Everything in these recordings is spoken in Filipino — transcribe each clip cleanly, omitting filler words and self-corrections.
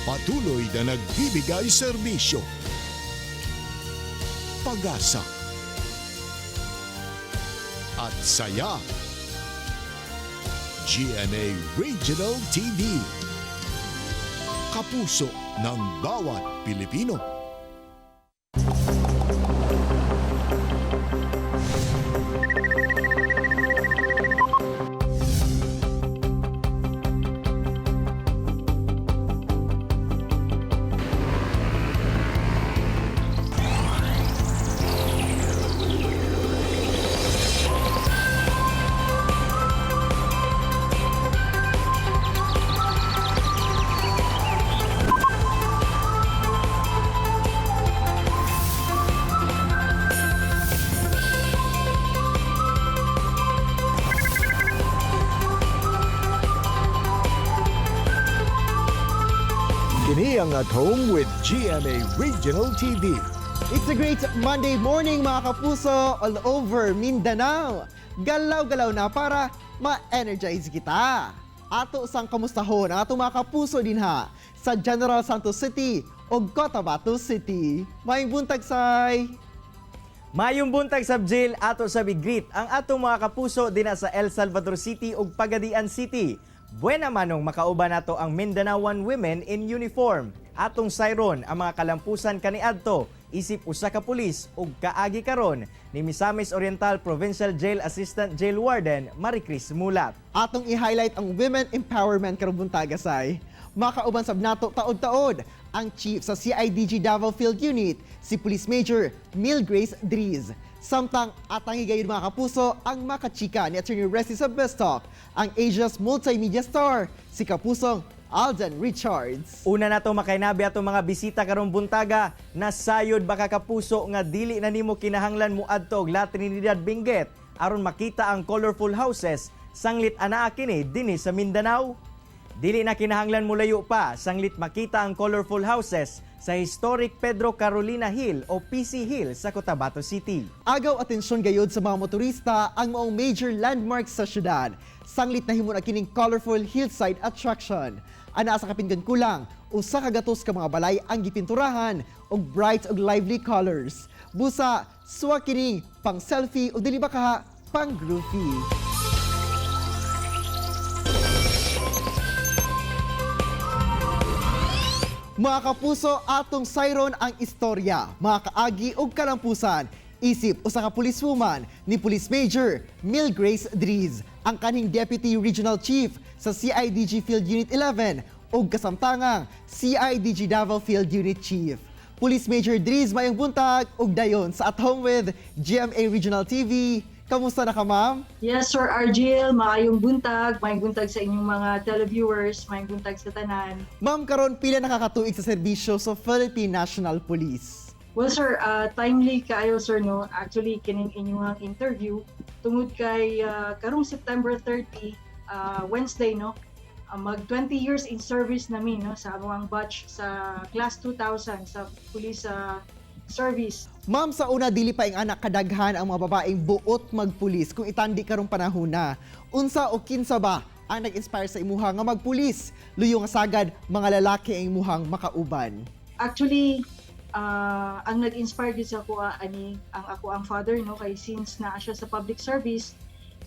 Patuloy na nagbibigay serbisyo. Pag-asa at saya. GMA Regional TV. Kapuso ng bawat Pilipino. Kini ang At Home with GMA Regional TV. It's a great Monday morning mga kapuso all over Mindanao. Galaw-galaw na para ma-energize kita. Ato sang kamustahon ang atong mga kapuso din ha sa General Santos City o Cotabato City. Mayong buntag say. Mayong buntag sabjil ato sa Bigrit ang atong mga kapuso dinha sa El Salvador City ug Pagadian City. Buena manong makauban nato ang Mindanaoan women in uniform. Atong sayron ang mga kalampusan kaniadto isip usa ka pulis ug kaagi karon ni Misamis Oriental Provincial Jail Assistant Jail Warden Maricris Mulat. Atong i-highlight ang women empowerment karong buntaga say. Makauban sab nato taod-taod ang chief sa CIDG Davao Field Unit si Police Major Mil Grace Driz. Samtang atang higayon mga kapuso ang makachika ni Attorney Resty Sabestok, ang Asia's multimedia star, si Kapusong Alden Richards. Una nato makainabi atong mga bisita karong buntaga, nasayod baka kapuso nga dili na nimo kinahanglan mo adto og La Trinidad Benguet aron makita ang colorful houses sanglit anaa kini dinhi sa Mindanao. Dili na kinahanglan mo layo pa sanglit makita ang colorful houses sa historic Pedro Carolina Hill o PC Hill sa Cotabato City. Agaw atensyon gayod sa mga motorista ang maong major landmarks sa syudad. Sanglit na himo na kining colorful hillside attraction. Ana sa kapinggan kulang, usa ka gatos ka mga balay ang gipinturahan og bright ug lively colors. Busa, suwa kining pang selfie o dili ba kaha pang groovy. Mga kapuso, atong sayron ang istorya, mga kaagi ug kalampusan. Isip usa ka policewoman ni Police Major Mil Grace Driz, ang kaning Deputy Regional Chief sa CIDG Field Unit 11 ug kasamtangang CIDG Davao Field Unit Chief. Police Major Driz, mayong buntag ug dayon sa At Home with GMA Regional TV. Kamusta na ka, ma'am? Yes, Sir Argel. Maayong buntag sa inyong mga televiewers, maayong buntag sa tanan. Ma'am, karon pila nakakatuig sa serbisyo sa Philippine National Police? Well, sir, timely kaayo, sir, no? Actually, kining inyong interview tungod kay karong September 30, Wednesday, no? Mag 20 years in service namin, no? Sa among batch sa class 2000 sa police service. Ma'am, sa una dili pa ing anak kadaghan ang mga babaeng buot magpulis kung itandi karong panahona. Unsa o kinsa ba ang nag-inspire sa imuha nga magpulis? Luyo nga sagad mga lalaki ang imuhang makauban. Actually, ang nag-inspire din sa ako ani ang father, no, kay since na siya sa public service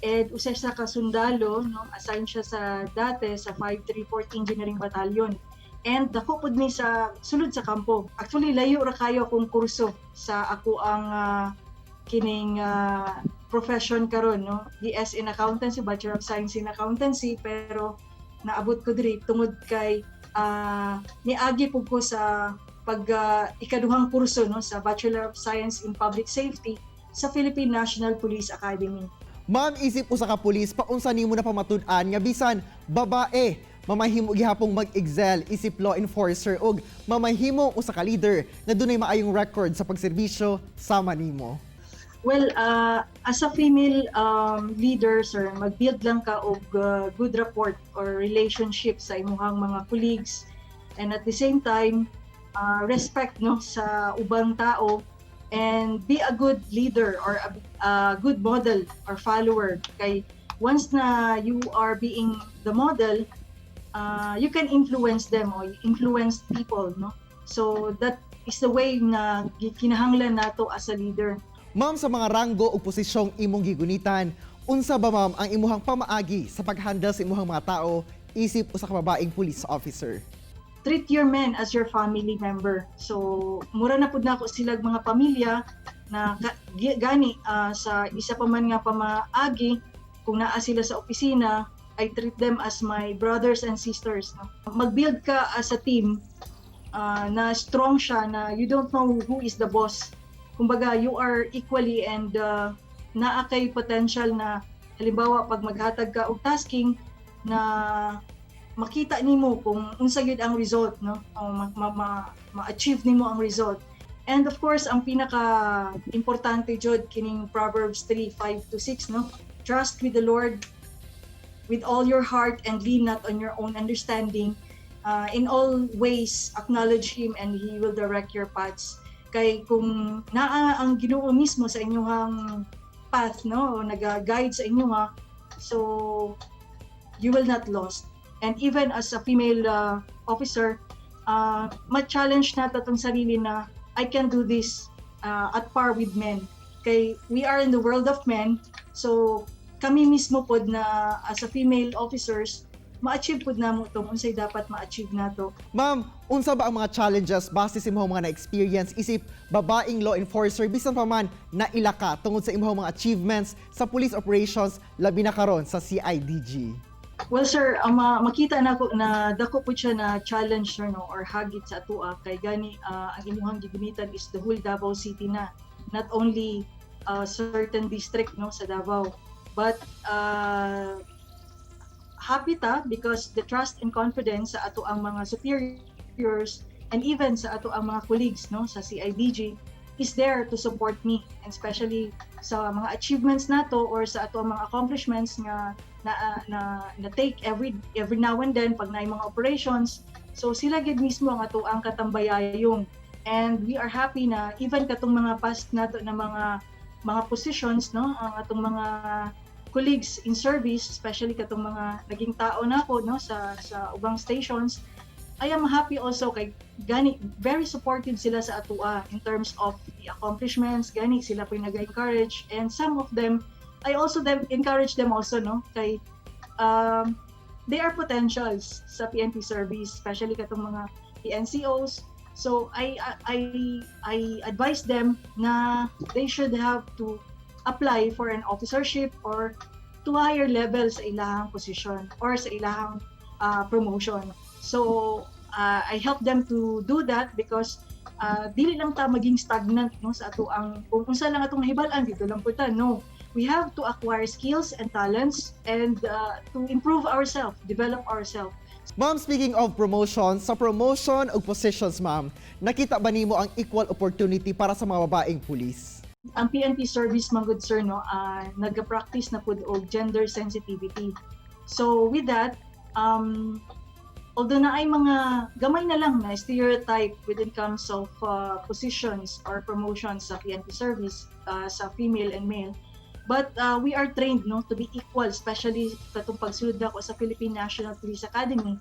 and usa sa kasundalo, no, assign siya sa dati sa 534 Engineering Battalion. And dako pud mi sa sulod sa kampo. Actually layo ra kayo akong kurso sa ako ang kining profession karon, no. BS in Accountancy, Bachelor of Science in Accountancy, pero naabot ko diri tungod kay niagi pud ko sa pag ikaduhang kurso, no, sa Bachelor of Science in Public Safety sa Philippine National Police Academy. Ma'am, isip usa ka pulis, paunsa nimo na pamatud-an nga bisan babae mamahimo gihapong mag-excel isip law enforcer ug mamahimo usa ka leader na dunay maayong record sa pagserbisyo sama nimo? Well, as a female leader, sir, mag-build lang ka og good rapport or relationship sa imong mga colleagues, and at the same time respect, no, sa ubang tao, and be a good leader or a good model or follower. Kay once na you are being the model, you can influence them or influence people, no? So that is the way na kinahanglan nato as a leader. Ma'am, sa mga ranggo o posisyong imong gigunitan, unsa ba ma'am ang imuhang pamaagi sa paghandle sa imuhang mga tao isip usa ka babaeng police officer? Treat your men as your family member. So mura na pud nako silag mga pamilya na gani sa isa pa man nga pamaagi kung naa sila sa opisina, I treat them as my brothers and sisters. No? Mag-build ka as a team na strong siya, na you don't know who is the boss. Kumbaga, you are equally and naa kay potential na halimbawa pag maghatag ka og tasking na makita nimo kung unsa gyud ang result, no? O ma-achieve nimo ang result. And of course, ang pinaka importante jud kining Proverbs 3:5-6, no? Trust with the Lord with all your heart and lean not on your own understanding. In all ways, acknowledge Him and He will direct your paths. Kay kung naa ang Ginoo mismo sa inyong path, no, o nag-guide sa inyo so you will not lost. And even as a female officer, ma-challenge natin itong sarili na I can do this at par with men. Kay we are in the world of men, so kami mismo pod na as a female officers, ma-achieve pod namo itong unsay dapat ma-achieve nato. Ma'am, unsa ba ang mga challenges base sa imong mga na-experience isip babaeng law enforcer bisan pa man na ilaka tungod sa imong mga achievements sa police operations labi na karon sa CIDG? Well sir, makita na ko na dako po siya na challenge no, or hagit sa atua kay gani ang imuhang gigunitan is the whole Davao City na, not only certain district no sa Davao, but happy ta because the trust and confidence sa ato ang mga superiors and even sa ato ang mga colleagues no sa CIDG is there to support me, and especially sa mga achievements nato or sa ato ang mga accomplishments nga na take every now and then pag naay mga operations. So sila gid mismo ang ato ang katambayayong, and we are happy na even katong mga past nato na mga positions no, ang atong mga colleagues in service, especially katong mga naging tao nako no sa ubang stations, I am happy also kay gani very supportive sila sa atua in terms of the accomplishments. Gani sila po nag-encourage, and some of them I also encourage them also no kay they are potentials sa PNP service, especially katong mga PNCOs. So I advise them na they should have to apply for an officership or to higher level sa ilahang position or sa ilahang promotion. So I help them to do that because dili lang ta maging stagnant no sa ato ang kung unsa lang atong nahibalan dito lang po ta. No, we have to acquire skills and talents and to improve ourselves, develop ourselves. Ma'am, speaking of promotion, sa promotion o positions ma'am, nakita ba nimo ang equal opportunity para sa mga babaeng pulis? Ang PNP service man good sir no, nag-practice na pud og gender sensitivity. So with that, although na ay mga gamay na lang na stereotype when it comes of positions or promotions sa PNP service sa female and male, but we are trained no to be equal, especially katong pagsulod ako sa Philippine National Police Academy.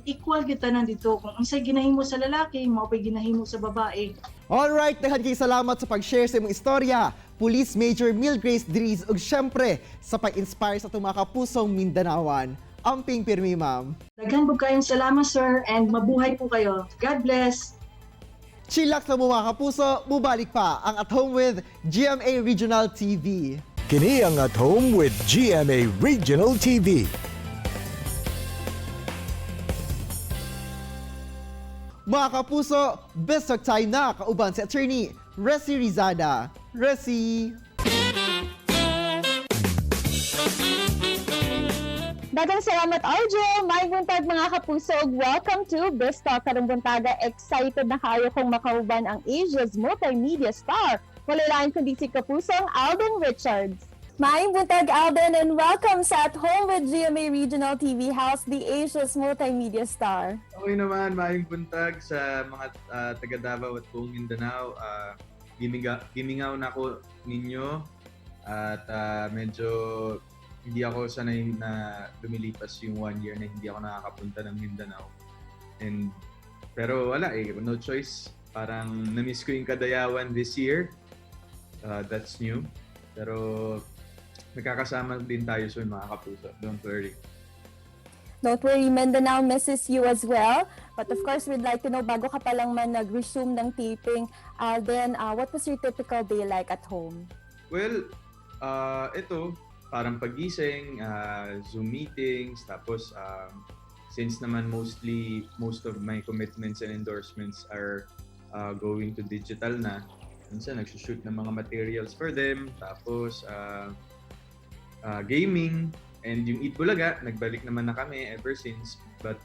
Equal kita nandito kung unsay ginahimo sa lalaki, mao pay ginahimo sa babae. Alright, daghan kay salamat sa pag-share sa imong istorya, Police Major Mil Grace Dries, ug syempre sa pag-inspire sa itong mga kapusong Mindanawan. Amping pirmi, ma'am. Daghan po kayong salamat sir, and mabuhay po kayo. God bless. Chillax na mga kapuso, bubalik pa ang At Home with GMA Regional TV. Kini ang At Home with GMA Regional TV. Mga kapuso, best of time na kauban si Attorney Resi Rizada. Resi! Dagang salamat, Arjo! May buntag mga kapuso, welcome to Best Talk karong buntaga. Excited na kayo kung makauban ang Asia's multimedia star. Wala lang kundi si kapusong Alden Richards. Maayong buntag, Alden, and welcome sa At Home with GMA Regional TV House, the Asia's multimedia star. Okay naman, maayong buntag sa mga taga Davao at buong Mindanao. Gimingaw na ako ninyo at medyo hindi ako sanay na lumilipas yung 1 year na hindi ako nakakapunta ng Mindanao. Pero wala no choice. Parang na-miss ko yung Kadayawan this year. That's new. Pero magkakasama din tayo soon mga kapuso. Don't worry. Don't worry, Mindanao misses you as well. But of course, we'd like to know, bago ka pa lang man nag-resume ng taping, Alden, what was your typical day like at home? Well, ito, parang pagising, Zoom meetings, tapos since naman most of my commitments and endorsements are going to digital na, minsan nagsushoot ng mga materials for them, tapos gaming, and yung Eat Bulaga, nagbalik naman na kami ever since. But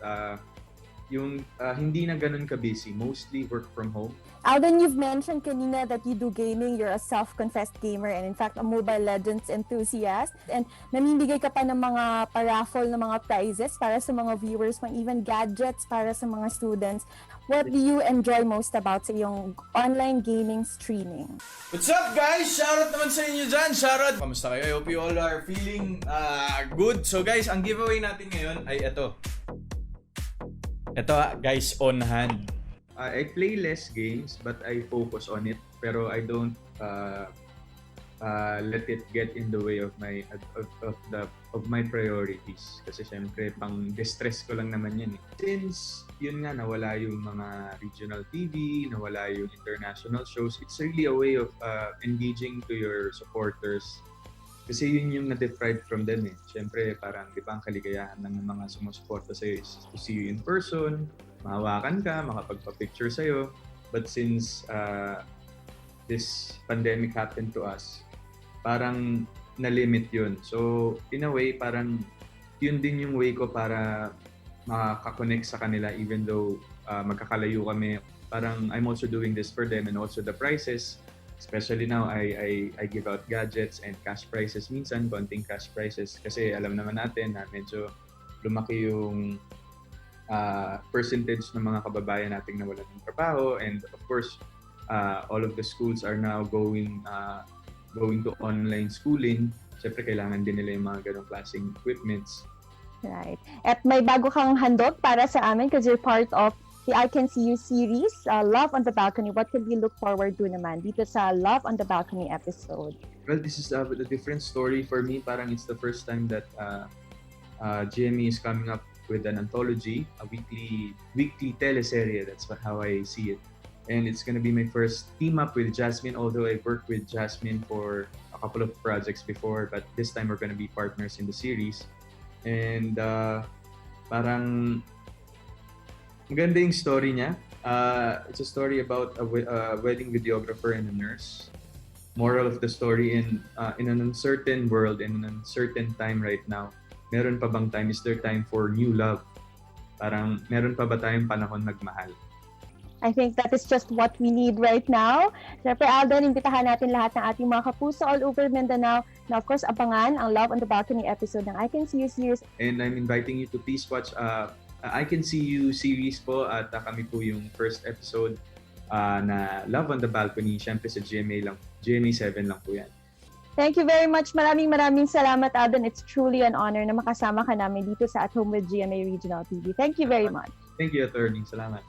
yung hindi na ganun ka-busy, mostly work from home. Alden, you've mentioned kanina that you do gaming. You're a self-confessed gamer and in fact a Mobile Legends enthusiast. And namimigay ka pa ng mga paraffle ng mga prizes para sa mga viewers mo, even gadgets para sa mga students. What do you enjoy most about sa iyong online gaming streaming? What's up guys? Shoutout naman sa inyo dyan. Shoutout! Kamusta kayo? I hope you all are feeling good. So guys, ang giveaway natin ngayon ay ito. Ito guys, on hand. I play less games but I focus on it. Pero I don't let it get in the way of my priorities. Kasi syempre pang distress ko lang naman yan. Since yun nga nawala yung mga regional TV, nawala yung international shows, it's really a way of engaging to your supporters. Kasi yun yung na-deprive from them eh. Syempre parang di ba ang kaligayahan ng mga sumusuporta sa'yo is to see you in person, mahawakan ka, makapagpa-picture sa'yo. But since this pandemic happened to us, parang na-limit yun. So, in a way, parang yun din yung way ko para makaka-connect sa kanila even though magkakalayo kami. Parang I'm also doing this for them and also the prizes. Especially now, I give out gadgets and cash prizes. Minsan, konting cash prizes. Kasi alam naman natin na medyo lumaki yung percentage ng mga kababayan nating nawalan ng trabaho. And of course, all of the schools are now going to online schooling. Siyempre, kailangan din nila yung mga ganong klaseng equipments. Right. At may bago kang handog para sa amin because you're part of the I Can See You series, Love on the Balcony. What can we look forward to naman dito sa Love on the Balcony episode? Well, this is a different story for me. Parang it's the first time that GMA is coming up with an anthology, a weekly teleserye. That's how I see it. And it's gonna be my first team up with Jasmine, although I worked with Jasmine for a couple of projects before, but this time we're gonna be partners in the series. And parang maganda yung story niya. It's a story about a wedding videographer and a nurse. Moral of the story, in an uncertain world, in an uncertain time right now, meron pa bang time? Is there time for new love? Parang meron pa ba tayong panahon magmahal? I think that is just what we need right now. Siyempre, Alden, imbitahan natin lahat ng ating mga kapuso all over Mindanao na of course, abangan ang Love on the Balcony episode ng I Can See You series. And I'm inviting you to please watch I Can See You series po at kami po yung first episode na Love on the Balcony. Siyempre sa GMA 7 lang po yan. Thank you very much. Maraming salamat, Alden. It's truly an honor na makasama ka namin dito sa At Home with GMA Regional TV. Thank you very much. Thank you, Attorney. Salamat.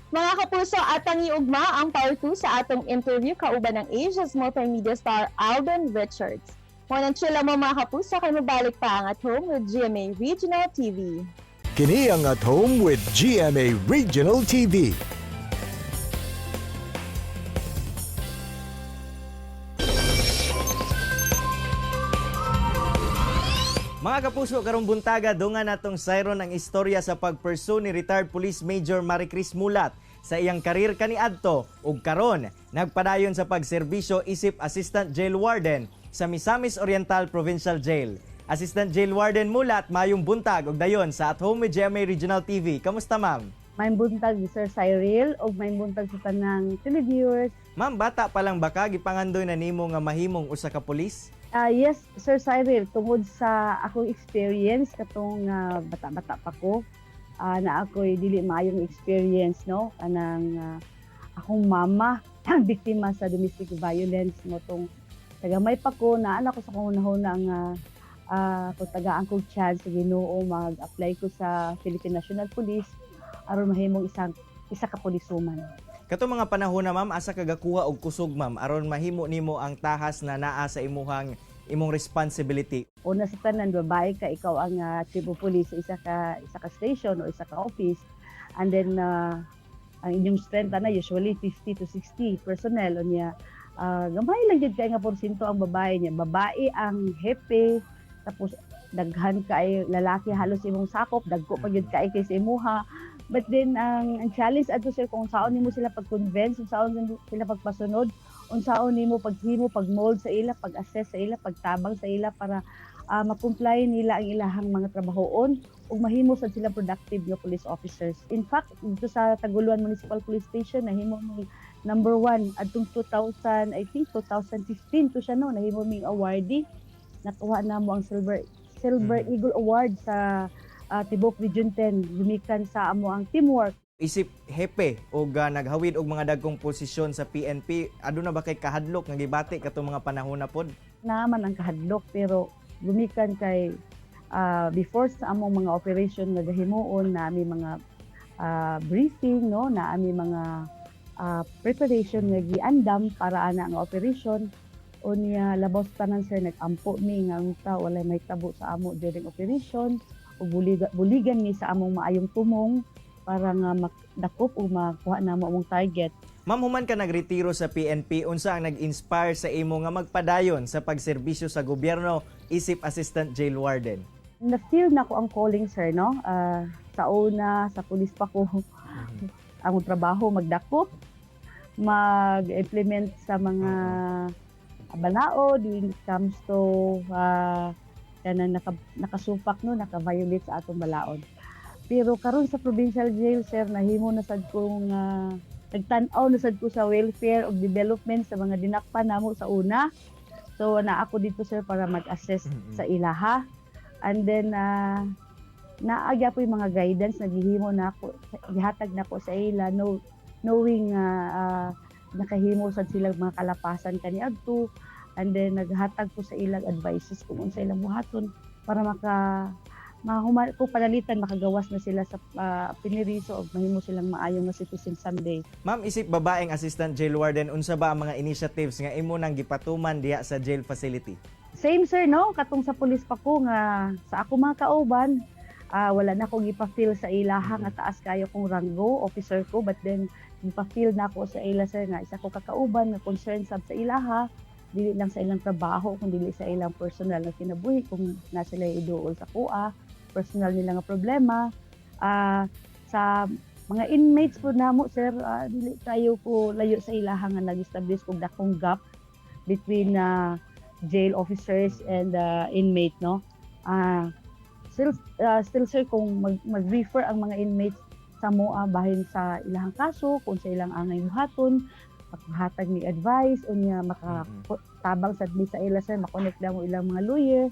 Mga kapuso, at ang iugma ang part 2 sa atong interview kauban ng Asia's multimedia star Alden Richards. Muna chila mo mga kapuso, kay mabalik pa ang At Home with GMA Regional TV. Kini ang At Home with GMA Regional TV. Mga kapuso, karong buntaga, dungan natong sayron ang istorya sa pagperso ni retired Police Major Maricris Mulat sa iyang karir kaniadto ug karon nagpadayon sa pagserbisyo isip Assistant Jail Warden sa Misamis Oriental Provincial Jail. Assistant Jail Warden Mulat, mayong buntag ug dayon sa At Home with GMA Regional TV. Kamusta, ma'am? May buntag ni Sir Cyril ug may buntag sa tanang televiewers. Ma'am, bata pa lang baka gipangandoy na nimo nga mahimong usa ka pulis? Yes, Sir Cyril, tungod sa akong experience katong bata-bata pa ko, na ako'y dili maayong experience, no? Anang akong mama biktima sa domestic violence mo tong tagamay pa ko na anak ko sa kunahon nga kung tagaan kong chance sa Ginoo mag-apply ko sa Philippine National Police aron mahimong isa ka pulisuman. Kato mga panahon na ma'am, asa kagakuha og kusog ma'am aron mahimo nimo ang tahas na naa sa imong responsibility. Una sa tanan, babae ka, ikaw ang chief of police sa isa ka station o isa ka office. And then ang inyong strength na usually 50 to 60 personnel o niya. Gamay lang jud kay nga porsyento ang babae niya. Babae ang hepe, tapos daghan kay lalaki halos imong sakop, dagko pa jud kay sa imuha. But then ang challenge adto sir kung saon nimo sila pag-convince, kung saon sila pagpasunod, unsaon nimo paghimo, pag-mold sa ila, pag-assess sa ila, pagtabang sa ila para ma-comply nila ang ilahang mga trabahoon ug mahimo sad sila productive nga police officers. In fact, dito sa Taguluan Municipal Police Station nahimo mi number 1 adtong 2015 to siya no, nahimo mi awardee. Nakuha na mo ang Silver Eagle Award sa Tibok Region 10 gumikan sa amo ang teamwork. Isip hepe og naghawid og mga dagkong posisyon sa PNP, aduna ba kay kahadlok nga gibati katong mga panahon na pod? Naman ang kahadlok pero gumikan kay before sa among mga operation nga gahimuon na ami mga briefing no, na ami mga preparation nga giandam para ana nga operation. Unya labaw sa tanan sir nag-ampo mi nga unta walay may tabo sa amo during operation ug buligan ni sa among maayong tumong para nga makdakop o makuha na mo among target. Ma'am, human ka nagretiro sa PNP, unsa ang nag-inspire sa imo nga magpadayon sa pagserbisyo sa gobyerno isip assistant jail warden? Na-feel na ko ang calling sir no. Sa una sa pulis pa ko ang trabaho magdakop, mag-implement sa mga balaod when it comes to kanang nakasupak no, naka-violate sa atong balaod. Pero karon sa provincial jail sir nahimo na sad kong nagtan-aw na sad ko sa welfare of development sa mga dinakpan namo sa una. So na ako dito sir para mag-assess sa ilaha. And then naagya po yung mga guidance na gihimo na ako, gihatag na ko sa ila knowing nakahimo sad sila mga kalapasan kaniadto. And then naghatag ko sa ilang advices kung unsa ilang buhaton para mahuman ko panalitan makagawas na sila sa piniriso og mahimo silang maayong nga citizen someday. Ma'am, isip babaeng assistant jail warden, unsa ba ang mga initiatives nga imo nang gipatuman diha sa jail facility? Same sir no, katong sa pulis pa ko nga sa ako mga kauban, wala na akong ipa-feel sa ilaha nga taas kayo kong ranggo, officer ko, but then ipa-feel na ako sa ila sir nga isa ko kakauban nga concerned sab sa ilaha, dili lang sa ilang trabaho kundi sa ilang personal na kinabuhi kung na sila iduol sa kuha, personal nila nga problema. Sa mga inmates po namo sir, dili tayo ko layo sa ilaha nga nag-establish og dakong gap between jail officers and inmate no. Still sir kung mag-refer ang mga inmates sa MOA bahin sa ilahang kaso kung sa ilang angay buhaton, maghatag ni advice o niya makatabang sa ila sir, makonect lang mo ilang mga lawyer.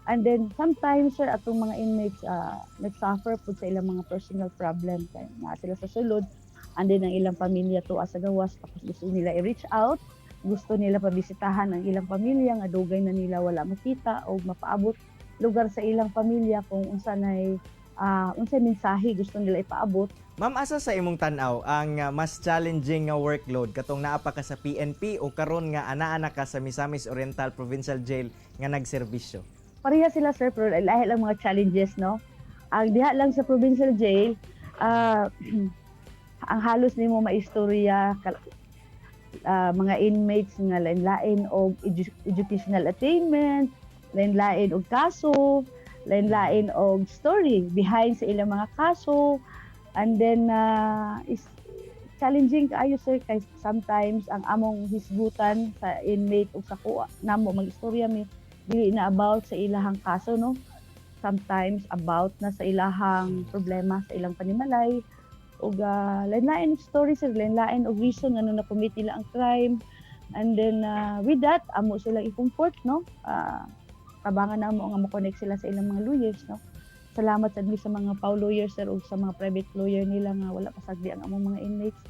And then sometimes sir atong mga inmates nagsuffer po sa ilang mga personal problem kaya na sila sa sulod, and then ang ilang pamilya to sa gawas, tapos gusto nila i-reach out, gusto nila pabisitahan ang ilang pamilya nga dugay na nila wala makita o mapaabot lugar sa ilang pamilya kung unsay mensahe gusto nila ipaabot. Ma'am, asa sa imong tan-aw ang mas challenging nga workload katong naa pa ka sa PNP o karon nga ana-ana ka sa Misamis Oriental Provincial Jail nga nagserbisyo? Pareha sila sir pero lahi lang mga challenges no. Ang diha lang sa provincial jail ang halos nimo maistorya mga inmates nga lain-lain og educational attainment, lain-lain og kaso, lain-lain og story behind sa ilang mga kaso. And then is challenging kaayo sir kay sometimes ang among hisgutan sa inmate o sa kuha namo mag-istorya mi dili na about sa ilahang kaso no, sometimes about na sa ilahang problema sa ilang panimalay og lain-lain og story sir, lain-lain og reason nga na commit nila ang crime. And then with that amo silang i-comfort no, tabangan namo nga mo-connect sila sa ilang mga lawyers no. Salamat sa mga PAW lawyers sir ug sa mga private lawyer nila nga wala pasagdi ang among mga inmates.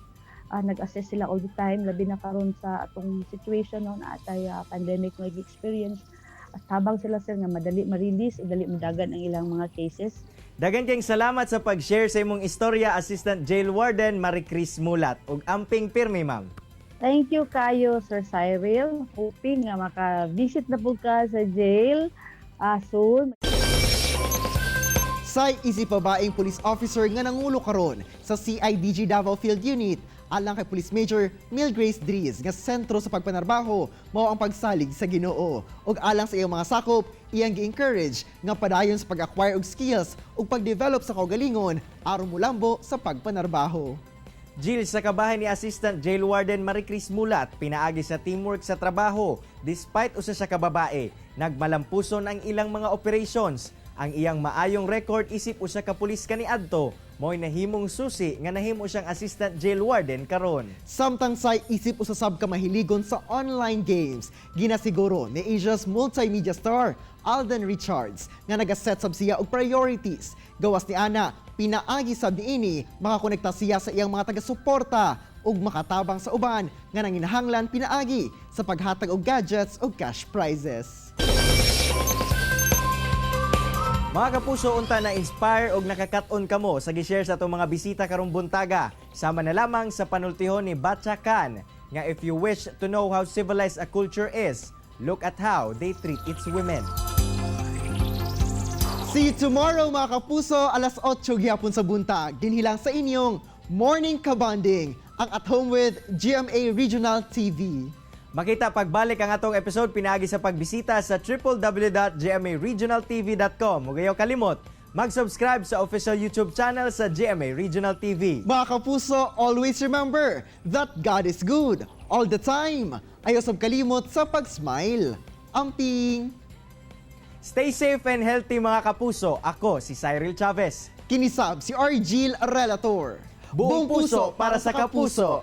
Nag-assess sila all the time labi na karon sa atong situation no na atay pandemic nga experience. tabang sila sir nga madali ma-release, dali madagan ang ilang mga cases. Dagan kayong salamat sa pag-share sa imong istorya, Assistant Jail Warden Maricris Mulat. Ug amping pirmi, ma'am. Thank you kayo, Sir Cyril. Hoping nga maka-visit na po ka sa jail soon. Say isip babaeng police officer nga nangulo karon sa CIDG Davao Field Unit alang kay Police Major Mil Grace Driz nga sentro sa pagpanarbaho mao ang pagsalig sa Ginoo ug alang sa iyang mga sakop iyang gi-encourage nga padayon sa pag-acquire og skills ug pag-develop sa kaugalingon aron mulambo sa pagpanarbaho. Jill, sa kabahay ni Assistant Jail Warden Maricris Mulat, pinaagi sa teamwork sa trabaho. Despite usa siya kababae, nagmalampuson ang ilang mga operations. Ang iyang maayong record isip usa ka pulis kaniadto, mo'y nahimong susi nga nahimo siyang Assistant Jail Warden karon. Samtang say isip usasab ka mahiligon sa online games, ginasiguro ni Asia's multimedia star Alden Richards nga nagaset sab siya og priorities. Gawas ni Ana, pinaagi sab niini makakonekta siya sa iyang mga taga-suporta ug makatabang sa uban nga nanginahanglan pinaagi sa paghatag og gadgets ug cash prizes. Mga kapuso, unta na inspire og nakakaton kamo sa gi-share sa atong mga bisita karong buntaga. Sama na lamang sa panultihon ni Batcha Khan nga if you wish to know how civilized a culture is, look at how they treat its women. See you tomorrow mga kapuso, alas 8 gyapon sa buntag. Dinhilang sa inyong Morning Kabanding, ang At Home with GMA Regional TV. Makita pagbalik ang atong episode pinaagi sa pagbisita sa www.gmaregionaltv.com. Huwag ayaw kalimot, mag-subscribe sa official YouTube channel sa GMA Regional TV. Mga kapuso, always remember that God is good all the time. Ayaw sab kalimot sa pag-smile. Amping! Stay safe and healthy mga kapuso. Ako si Cyril Chavez. Kinisab si Argil Relator. Buong puso para sa kapuso.